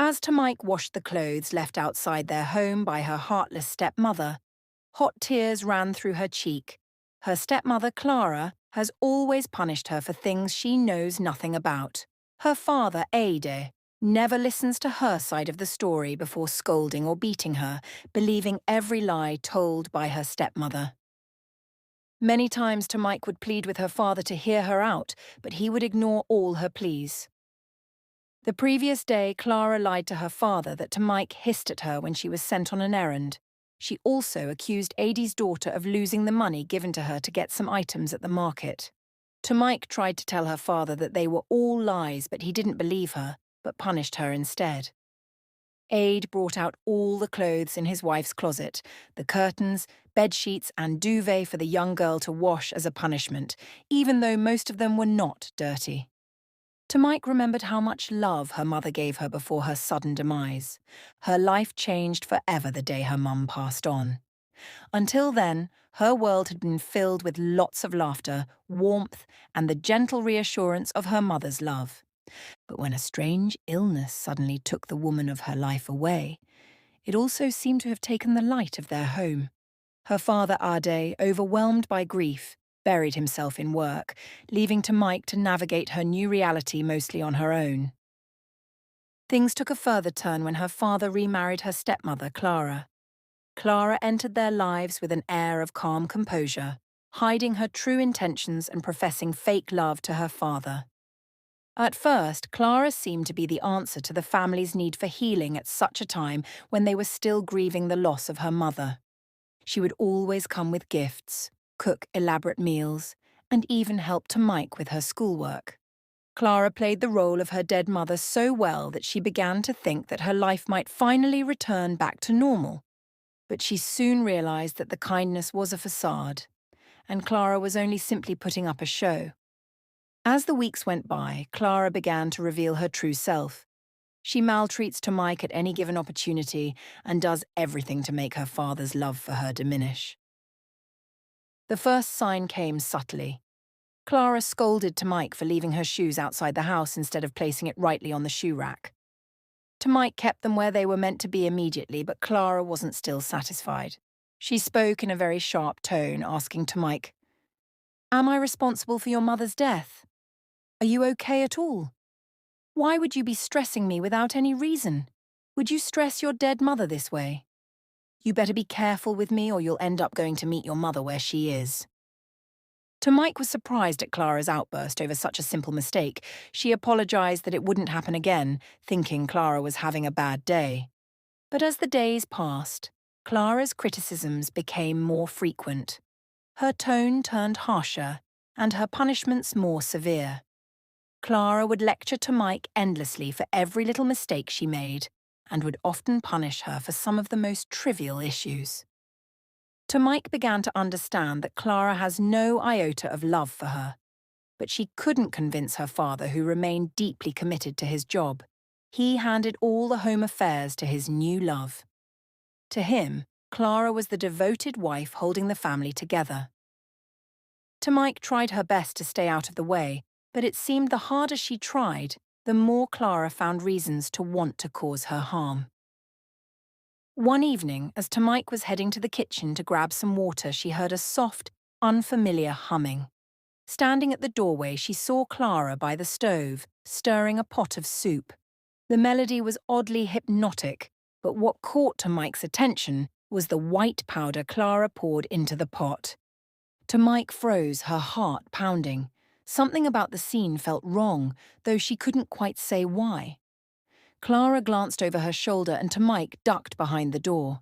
As Tamike washed the clothes left outside their home by her heartless stepmother, hot tears ran through her cheek. Her stepmother, Clara, has always punished her for things she knows nothing about. Her father, Ade, never listens to her side of the story before scolding or beating her, believing every lie told by her stepmother. Many times Tamike would plead with her father to hear her out, but he would ignore all her pleas. The previous day, Clara lied to her father that Tamike hissed at her when she was sent on an errand. She also accused Ade's daughter of losing the money given to her to get some items at the market. Tamike tried to tell her father that they were all lies, but he didn't believe her, but punished her instead. Ade brought out all the clothes in his wife's closet, the curtains, bed sheets, and duvet for the young girl to wash as a punishment, even though most of them were not dirty. Tamike remembered how much love her mother gave her before her sudden demise. Her life changed forever the day her mum passed on. Until then, her world had been filled with lots of laughter, warmth, and the gentle reassurance of her mother's love. But when a strange illness suddenly took the woman of her life away, it also seemed to have taken the light of their home. Her father, Ade, overwhelmed by grief, buried himself in work, leaving Tamike to navigate her new reality mostly on her own. Things took a further turn when her father remarried her stepmother, Clara. Clara entered their lives with an air of calm composure, hiding her true intentions and professing fake love to her father. At first, Clara seemed to be the answer to the family's need for healing at such a time when they were still grieving the loss of her mother. She would always come with gifts, cook elaborate meals, and even help Tamike with her schoolwork. Clara played the role of her dead mother so well that she began to think that her life might finally return back to normal. But she soon realized that the kindness was a facade, and Clara was only simply putting up a show. As the weeks went by, Clara began to reveal her true self. She maltreats Tamike at any given opportunity and does everything to make her father's love for her diminish. The first sign came subtly. Clara scolded Tamike for leaving her shoes outside the house instead of placing it rightly on the shoe rack. Tamike kept them where they were meant to be immediately, but Clara wasn't still satisfied. She spoke in a very sharp tone, asking Tamike, "Am I responsible for your mother's death? Are you okay at all? Why would you be stressing me without any reason? Would you stress your dead mother this way? You better be careful with me or you'll end up going to meet your mother where she is." Tamike was surprised at Clara's outburst over such a simple mistake. She apologized that it wouldn't happen again, thinking Clara was having a bad day. But as the days passed, Clara's criticisms became more frequent. Her tone turned harsher, and her punishments more severe. Clara would lecture Tamike endlessly for every little mistake she made, and would often punish her for some of the most trivial issues. Tamike began to understand that Clara has no iota of love for her, but she couldn't convince her father, who remained deeply committed to his job. He handed all the home affairs to his new love. To him, Clara was the devoted wife holding the family together. Tamike tried her best to stay out of the way, but it seemed the harder she tried, the more Clara found reasons to want to cause her harm. One evening, as Tamike was heading to the kitchen to grab some water, she heard a soft, unfamiliar humming. Standing at the doorway, she saw Clara by the stove, stirring a pot of soup. The melody was oddly hypnotic, but what caught Tamike's attention was the white powder Clara poured into the pot. Tamike froze, her heart pounding. Something about the scene felt wrong, though she couldn't quite say why. Clara glanced over her shoulder and Tamike ducked behind the door.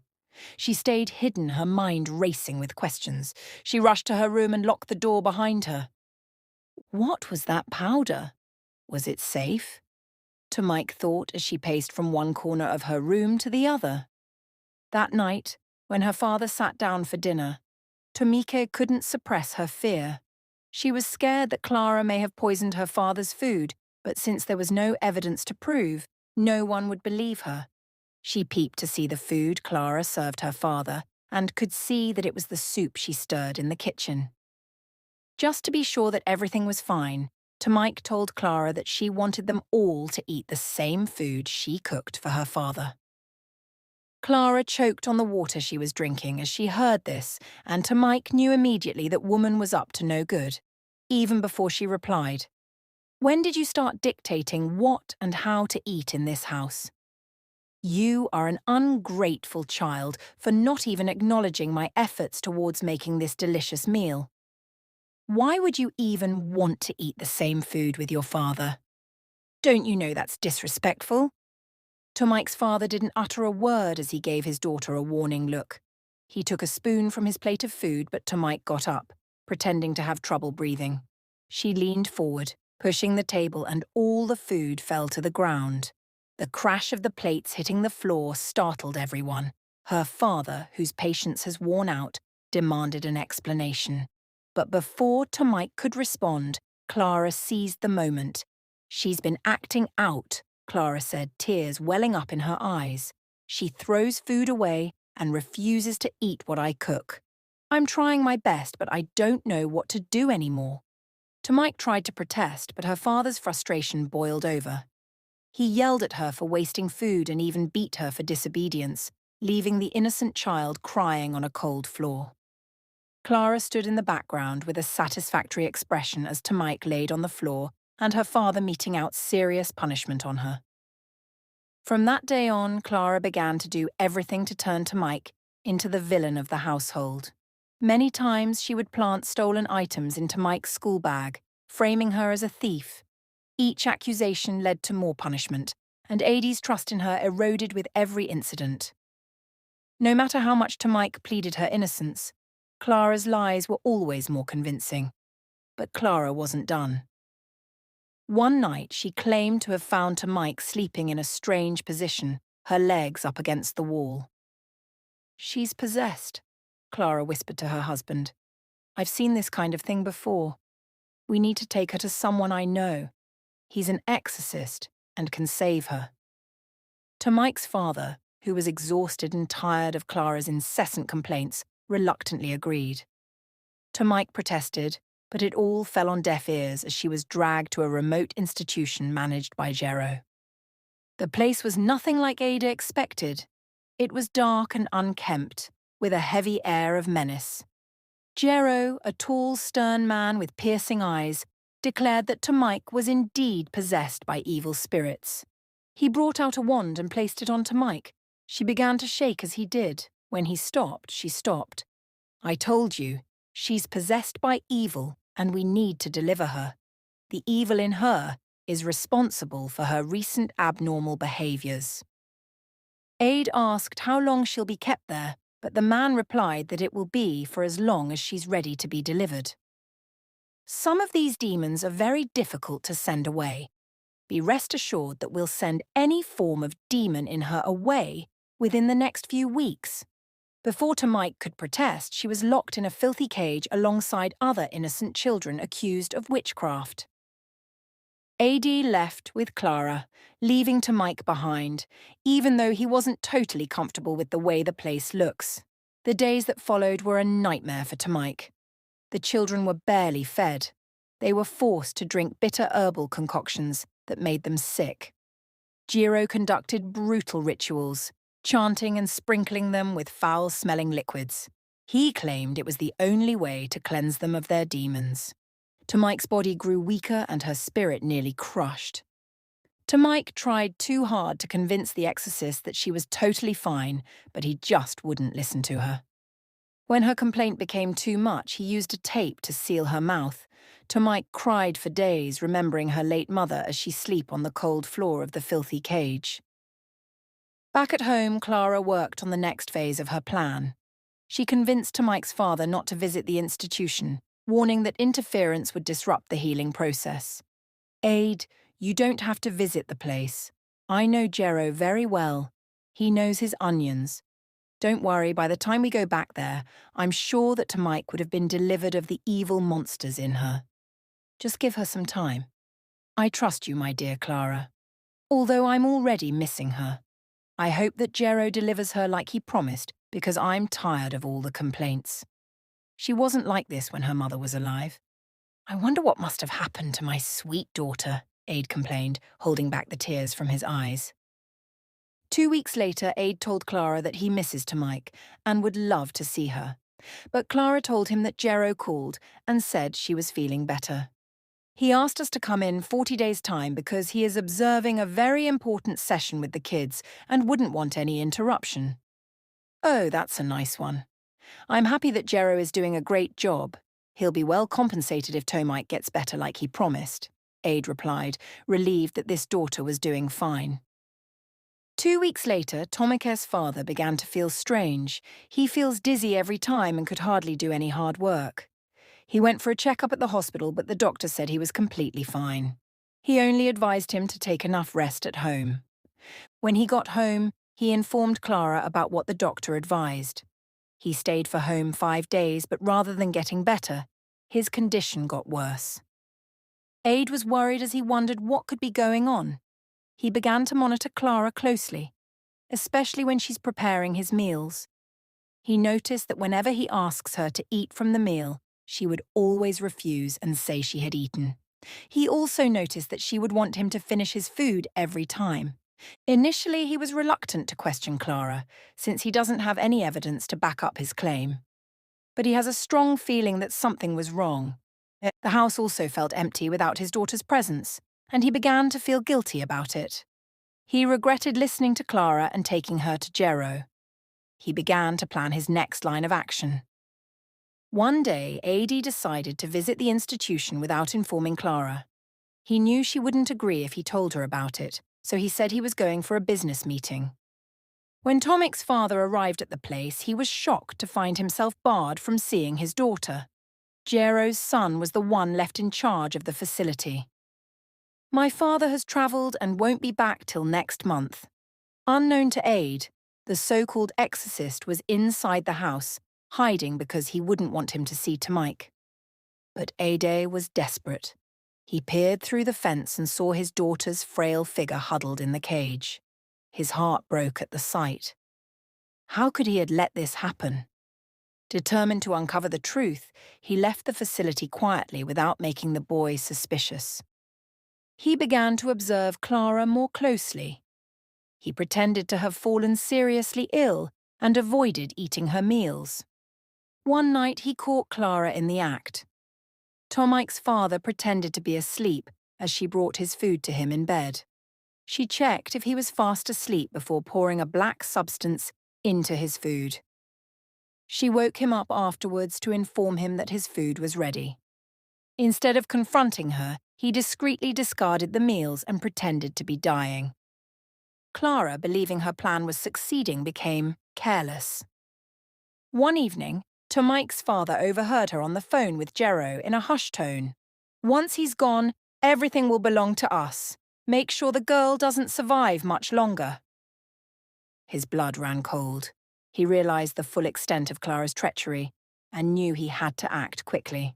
She stayed hidden, her mind racing with questions. She rushed to her room and locked the door behind her. What was that powder? Was it safe? Tamike thought as she paced from one corner of her room to the other. That night, when her father sat down for dinner, Tamike couldn't suppress her fear. She was scared that Clara may have poisoned her father's food, but since there was no evidence to prove, no one would believe her. She peeped to see the food Clara served her father and could see that it was the soup she stirred in the kitchen. Just to be sure that everything was fine, Tamike told Clara that she wanted them all to eat the same food she cooked for her father. Clara choked on the water she was drinking as she heard this, and Tamike knew immediately that woman was up to no good, even before she replied. When did you start dictating what and how to eat in this house? You are an ungrateful child for not even acknowledging my efforts towards making this delicious meal. Why would you even want to eat the same food with your father? Don't you know that's disrespectful? Tamike's father didn't utter a word as he gave his daughter a warning look. He took a spoon from his plate of food, but Tamike got up, pretending to have trouble breathing. She leaned forward, pushing the table, and all the food fell to the ground. The crash of the plates hitting the floor startled everyone. Her father, whose patience has worn out, demanded an explanation. But before Tamike could respond, Clara seized the moment. She's been acting out, Clara said, tears welling up in her eyes. She throws food away and refuses to eat what I cook. I'm trying my best, but I don't know what to do anymore. Tamike tried to protest, but her father's frustration boiled over. He yelled at her for wasting food and even beat her for disobedience, leaving the innocent child crying on a cold floor. Clara stood in the background with a satisfactory expression as Tamike laid on the floor and her father meting out serious punishment on her. From that day on, Clara began to do everything to turn Tamike into the villain of the household. Many times she would plant stolen items into Tamike's school bag, framing her as a thief. Each accusation led to more punishment, and Adie's trust in her eroded with every incident. No matter how much Tamike pleaded her innocence, Clara's lies were always more convincing. But Clara wasn't done. One night, she claimed to have found Tamike sleeping in a strange position, her legs up against the wall. She's possessed, Clara whispered to her husband. I've seen this kind of thing before. We need to take her to someone I know. He's an exorcist and can save her. Tamike's father, who was exhausted and tired of Clara's incessant complaints, reluctantly agreed. Tamike protested, but it all fell on deaf ears as she was dragged to a remote institution managed by Jero. The place was nothing like Ada expected. It was dark and unkempt, with a heavy air of menace. Jero, a tall, stern man with piercing eyes, declared that Tamike was indeed possessed by evil spirits. He brought out a wand and placed it on Tamike. She began to shake as he did. When he stopped, she stopped. I told you, she's possessed by evil, and we need to deliver her. The evil in her is responsible for her recent abnormal behaviours. Ade asked how long she'll be kept there, but the man replied that it will be for as long as she's ready to be delivered. Some of these demons are very difficult to send away. Be rest assured that we'll send any form of demon in her away within the next few weeks. Before Tamike could protest, she was locked in a filthy cage alongside other innocent children accused of witchcraft. Adie left with Clara, leaving Tamike behind, even though he wasn't totally comfortable with the way the place looks. The days that followed were a nightmare for Tamike. The children were barely fed. They were forced to drink bitter herbal concoctions that made them sick. Jiro conducted brutal rituals, chanting and sprinkling them with foul-smelling liquids. He claimed it was the only way to cleanse them of their demons. Tamike's body grew weaker and her spirit nearly crushed. Tamike tried too hard to convince the exorcist that she was totally fine, but he just wouldn't listen to her. When her complaint became too much, he used a tape to seal her mouth. Tamike cried for days, remembering her late mother as she slept on the cold floor of the filthy cage. Back at home, Clara worked on the next phase of her plan. She convinced Tamike's father not to visit the institution, warning that interference would disrupt the healing process. Ade, you don't have to visit the place. I know Jero very well. He knows his onions. Don't worry, by the time we go back there, I'm sure that Tamike would have been delivered of the evil monsters in her. Just give her some time. I trust you, my dear Clara. Although I'm already missing her. I hope that Jero delivers her like he promised, because I'm tired of all the complaints. She wasn't like this when her mother was alive. I wonder what must have happened to my sweet daughter, Aid complained, holding back the tears from his eyes. 2 weeks later, Aid told Clara that he misses Mike and would love to see her. But Clara told him that Jero called and said she was feeling better. He asked us to come in 40 days' time because he is observing a very important session with the kids and wouldn't want any interruption. Oh, that's a nice one. I'm happy that Jero is doing a great job. He'll be well compensated if Tomike gets better like he promised, Aid replied, relieved that this daughter was doing fine. 2 weeks later, Tomike's father began to feel strange. He feels dizzy every time and could hardly do any hard work. He went for a checkup at the hospital, but the doctor said he was completely fine. He only advised him to take enough rest at home. When he got home, he informed Clara about what the doctor advised. He stayed for home 5 days, but rather than getting better, his condition got worse. Aid was worried as he wondered what could be going on. He began to monitor Clara closely, especially when she's preparing his meals. He noticed that whenever he asks her to eat from the meal, she would always refuse and say she had eaten. He also noticed that she would want him to finish his food every time. Initially, he was reluctant to question Clara, since he doesn't have any evidence to back up his claim. But he has a strong feeling that something was wrong. The house also felt empty without his daughter's presence, and he began to feel guilty about it. He regretted listening to Clara and taking her to Jero. He began to plan his next line of action. One day, Adi decided to visit the institution without informing Clara. He knew she wouldn't agree if he told her about it, so he said he was going for a business meeting. When Tomik's father arrived at the place, he was shocked to find himself barred from seeing his daughter. Jero's son was the one left in charge of the facility. My father has travelled and won't be back till next month. Unknown to Aid, the so-called exorcist was inside the house, hiding because he wouldn't want him to see Tomike. But Ade was desperate. He peered through the fence and saw his daughter's frail figure huddled in the cage. His heart broke at the sight. How could he have let this happen? Determined to uncover the truth, he left the facility quietly without making the boy suspicious. He began to observe Clara more closely. He pretended to have fallen seriously ill and avoided eating her meals. One night he caught Clara in the act. Tomike's father pretended to be asleep as she brought his food to him in bed. She checked if he was fast asleep before pouring a black substance into his food. She woke him up afterwards to inform him that his food was ready. Instead of confronting her, he discreetly discarded the meals and pretended to be dying. Clara, believing her plan was succeeding, became careless. One evening, Tomike's father overheard her on the phone with Jero in a hushed tone. "Once he's gone, everything will belong to us. Make sure the girl doesn't survive much longer." His blood ran cold. He realized the full extent of Clara's treachery and knew he had to act quickly.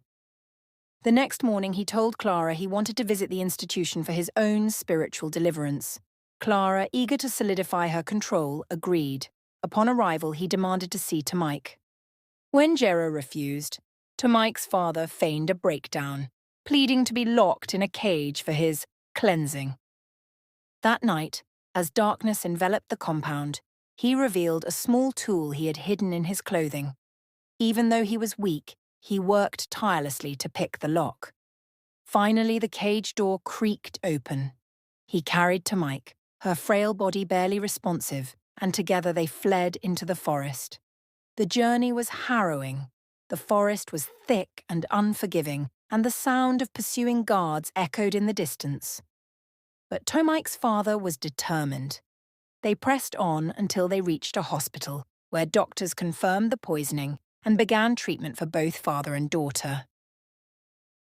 The next morning, he told Clara he wanted to visit the institution for his own spiritual deliverance. Clara, eager to solidify her control, agreed. Upon arrival, he demanded to see Tomike. When Jero refused, Tomike's father feigned a breakdown, pleading to be locked in a cage for his cleansing. That night, as darkness enveloped the compound, he revealed a small tool he had hidden in his clothing. Even though he was weak, he worked tirelessly to pick the lock. Finally, the cage door creaked open. He carried Tomike, her frail body barely responsive, and together they fled into the forest. The journey was harrowing. The forest was thick and unforgiving, and the sound of pursuing guards echoed in the distance. But Tomike's father was determined. They pressed on until they reached a hospital, where doctors confirmed the poisoning and began treatment for both father and daughter.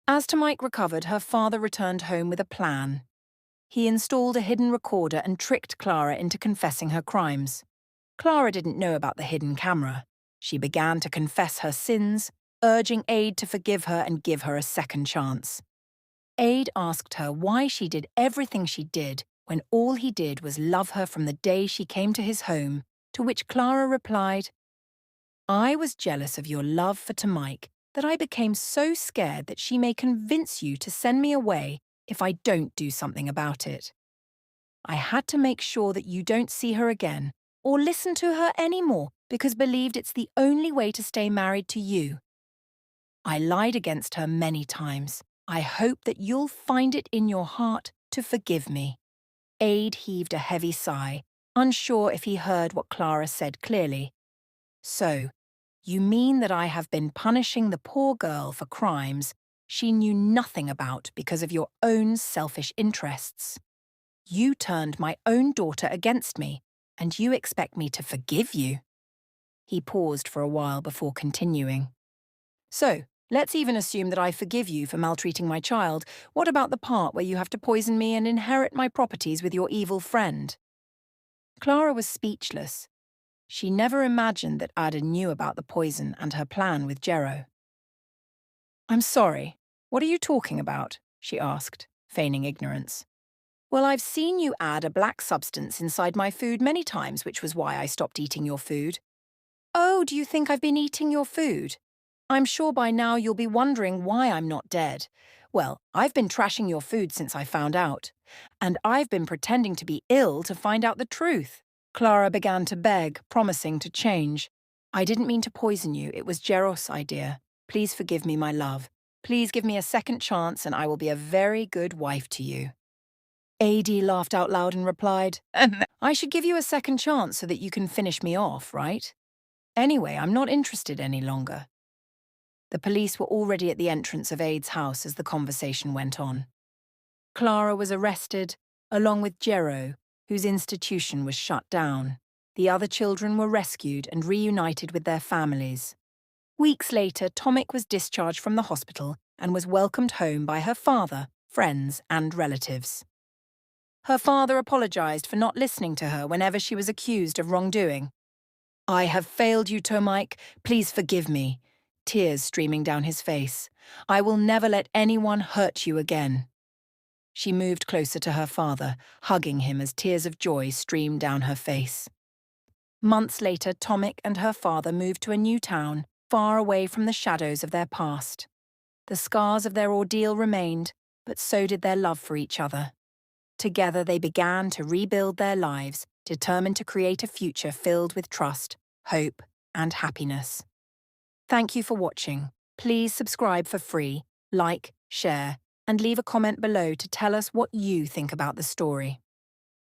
As Tomike recovered, her father returned home with a plan. He installed a hidden recorder and tricked Clara into confessing her crimes. Clara didn't know about the hidden camera. She began to confess her sins, urging Aid to forgive her and give her a second chance. Aid asked her why she did everything she did when all he did was love her from the day she came to his home, to which Clara replied, "I was jealous of your love for Tomike that I became so scared that she may convince you to send me away if I don't do something about it. I had to make sure that you don't see her again or listen to her anymore because believed it's the only way to stay married to you. I lied against her many times. I hope that you'll find it in your heart to forgive me." Ade heaved a heavy sigh, unsure if he heard what Clara said clearly. "So, you mean that I have been punishing the poor girl for crimes she knew nothing about because of your own selfish interests? You turned my own daughter against me, and you expect me to forgive you?" He paused for a while before continuing. "So, let's even assume that I forgive you for maltreating my child. What about the part where you have to poison me and inherit my properties with your evil friend?" Clara was speechless. She never imagined that Ada knew about the poison and her plan with Jero. "I'm sorry. What are you talking about?" she asked, feigning ignorance. "Well, I've seen you add a black substance inside my food many times, which was why I stopped eating your food." "Oh, do you think I've been eating your food? I'm sure by now you'll be wondering why I'm not dead. Well, I've been trashing your food since I found out. And I've been pretending to be ill to find out the truth." Clara began to beg, promising to change. "I didn't mean to poison you. It was Jeros' idea. Please forgive me, my love. Please give me a second chance and I will be a very good wife to you." Ade laughed out loud and replied, "I should give you a second chance so that you can finish me off, right? Anyway, I'm not interested any longer." The police were already at the entrance of Ade's house as the conversation went on. Clara was arrested, along with Jero, whose institution was shut down. The other children were rescued and reunited with their families. Weeks later, Tomek was discharged from the hospital and was welcomed home by her father, friends, and relatives. Her father apologized for not listening to her whenever she was accused of wrongdoing. "I have failed you, Tomek. Please forgive me," tears streaming down his face. "I will never let anyone hurt you again." She moved closer to her father, hugging him as tears of joy streamed down her face. Months later, Tomek and her father moved to a new town, far away from the shadows of their past. The scars of their ordeal remained, but so did their love for each other. Together they began to rebuild their lives, determined to create a future filled with trust, hope, and happiness. Thank you for watching. Please subscribe for free, like, share, and leave a comment below to tell us what you think about the story.